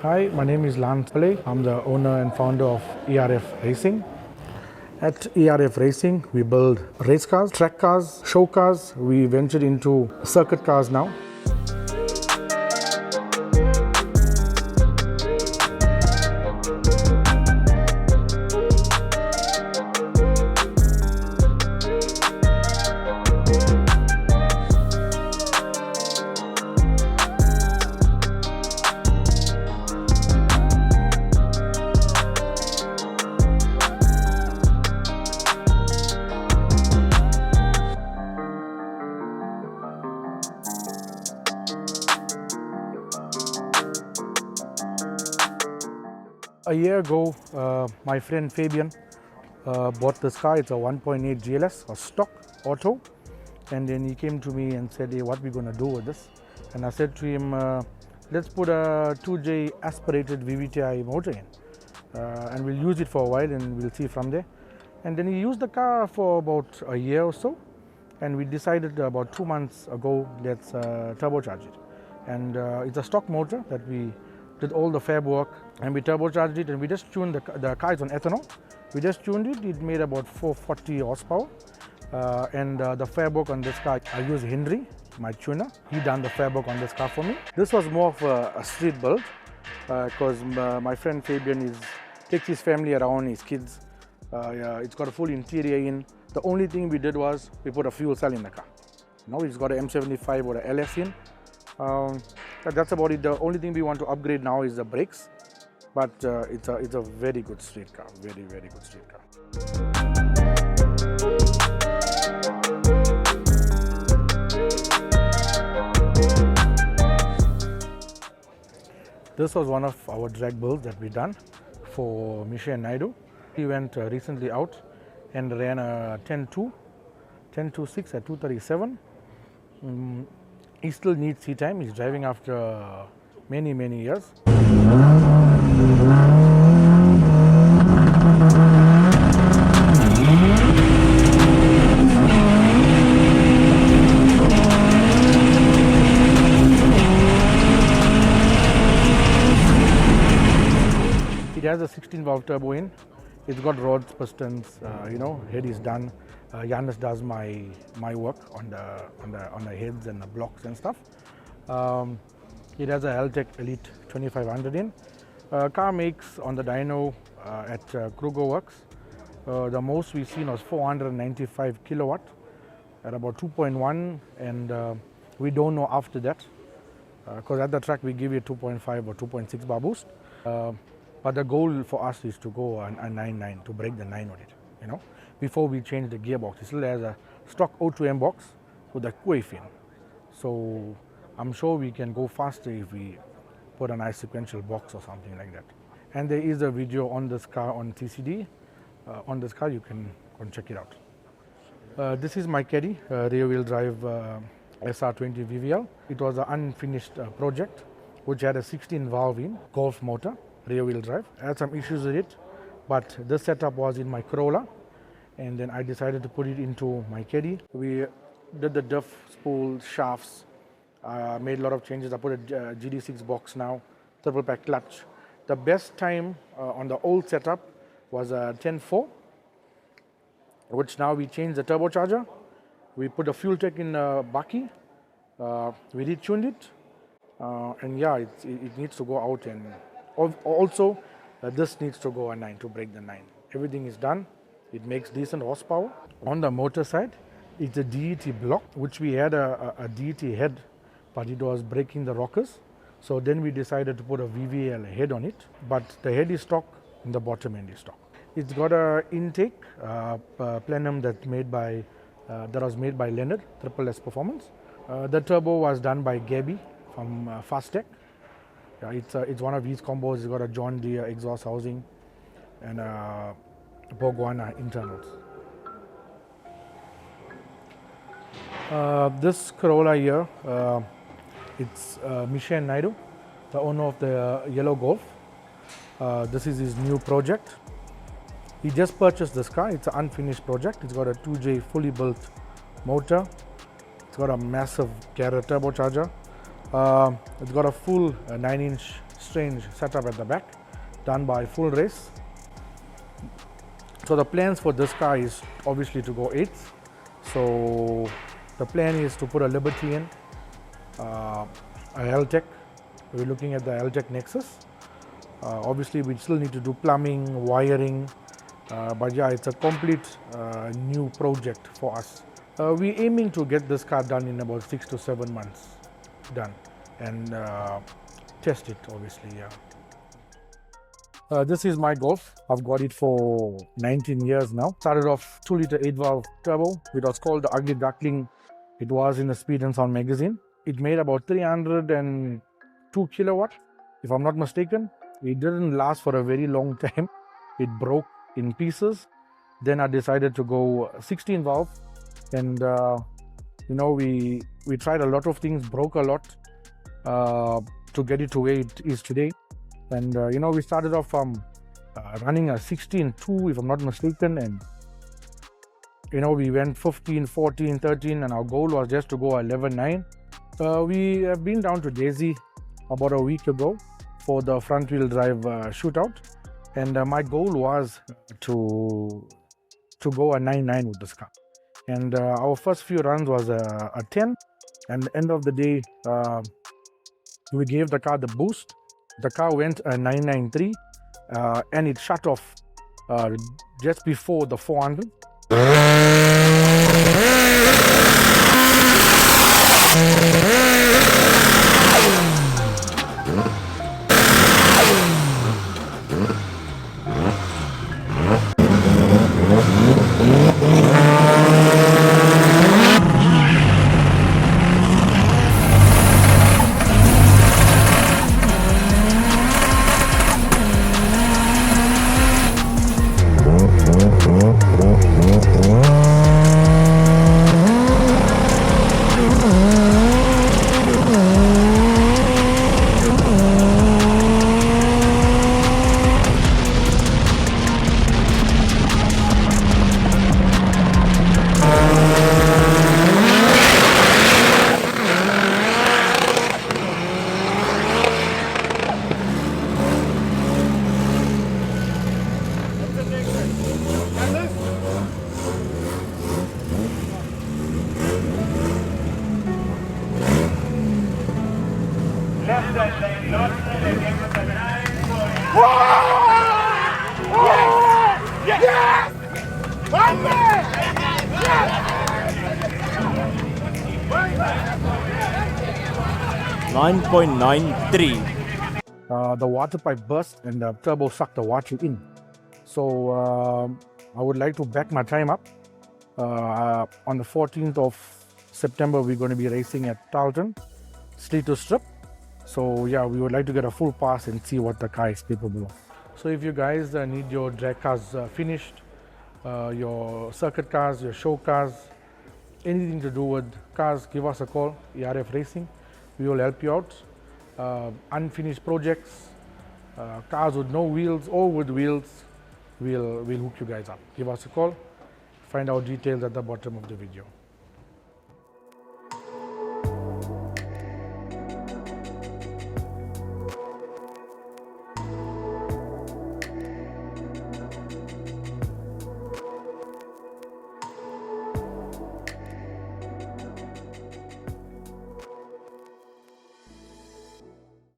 Hi, my name is Pillay. I'm the owner and founder of ERF Racing. At ERF Racing, we build race cars, track cars, show cars. We ventured into circuit cars now. A year ago, my friend Fabian bought this car. It's a 1.8 GLS, a stock auto. And then he came to me and said, hey, what are we going to do with this? And I said to him, let's put a 2J aspirated VVTi motor in. And we'll use it for a while and we'll see from there. And then he used the car for about a year or so. And we decided about 2 months ago, let's turbocharge it. And it's a stock motor that we did all the fab work, and we turbocharged it, and we just tuned the car is on ethanol. We just tuned it. It made about 440 horsepower. And the fab work on this car, I used Henry, my tuner. He done the fab work on this car for me. This was more of a street build because my friend Fabian takes his family around, his kids. It's got a full interior in. The only thing we did was we put a fuel cell in the car. Now it's got an M75 or an LS in. That's about it. The only thing we want to upgrade now is the brakes, but it's a very good street car, very good street car. This was one of our drag builds that we done for Misha and Naidu. He went recently out and ran a 10.2.6 at 237. He still needs seat time. He's driving after many years. It has a 16-valve turbo in. It's got rods, pistons. Head is done. Yannis does my work on the heads and the blocks and stuff. It has a Haltech Elite 2500 in. Car makes on the dyno at Kruger Works. The most we've seen was 495 kilowatt at about 2.1, and we don't know after that because at the track we give you 2.5 or 2.6 bar boost. But the goal for us is to go a 9.9 to break the 9 on it. Before we change the gearbox, it still has a stock O2M box with a QA fin. So I'm sure we can go faster if we put a nice sequential box or something like that. And there is a video on this car on TCD. On this car, you can go and check it out. This is my caddy, rear wheel drive SR20 VVL. It was an unfinished project which had a 16 valve in Golf motor, rear wheel drive. I had some issues with it, but this setup was in my Corolla. And then I decided to put it into my caddy. We did the diff spool shafts, made a lot of changes. I put a GD6 box now, triple pack clutch. The best time on the old setup was a 10.4, which now we changed the turbocharger. We put a fuel tech in Baki. We retuned it, and yeah, it needs to go out. And also, this needs to go a 9 to break the 9. Everything is done. It makes decent horsepower. On the motor side, it's a DET block, which we had a DET head, but it was breaking the rockers. So then we decided to put a VVL head on it, but the head is stock and the bottom end is stock. It's got a intake plenum that was made by Leonard, Triple S Performance. The turbo was done by Gabby from Fastech. It's one of these combos. It's got a John Deere exhaust housing and Botswana internals. This Corolla here, it's Misha and Naidu, the owner of the yellow Golf. This is his new project. He just purchased this car. It's an unfinished project. It's got a 2J fully built motor. It's got a massive Garrett turbocharger. It's got a full 9-inch strange setup at the back, done by Full Race. So the plans for this car is obviously to go 8th. So the plan is to put a Liberty in, a L-Tech. We're looking at the L-Tech Nexus. Obviously we still need to do plumbing, wiring, but yeah, it's a complete new project for us. We're aiming to get this car done in about 6 to 7 months done, and test it obviously, yeah. This is my Golf. I've got it for 19 years now. Started off 2-liter 8-valve turbo. It was called the Ugly Duckling. It was in the Speed and Sound magazine. It made about 302 kilowatt, if I'm not mistaken. It didn't last for a very long time. It broke in pieces. Then I decided to go 16-valve, and you know, we tried a lot of things, broke a lot to get it to where it is today. And you know, we started off running a 16.2, if I'm not mistaken, and you know, we went 15, 14, 13, and our goal was just to go 11.9. We have been down to Daisy about a week ago for the front wheel drive shootout, and my goal was to go a 9.9 with this car. And our first few runs was a 10, and at the end of the day we gave the car the boost. The car went a 993 and it shut off just before the 400. Yes! 9.93. The water pipe burst and the turbo sucked the water in. So I would like to back my time up. On the 14th of September, we're going to be racing at Tarleton, street to strip. So yeah, we would like to get a full pass and see what the car is capable of. So if you guys need your drag cars finished, your circuit cars, your show cars, anything to do with cars, give us a call, ERF Racing. We will help you out. Unfinished projects, cars with no wheels or with wheels, we'll hook you guys up. Give us a call. Find out details at the bottom of the video.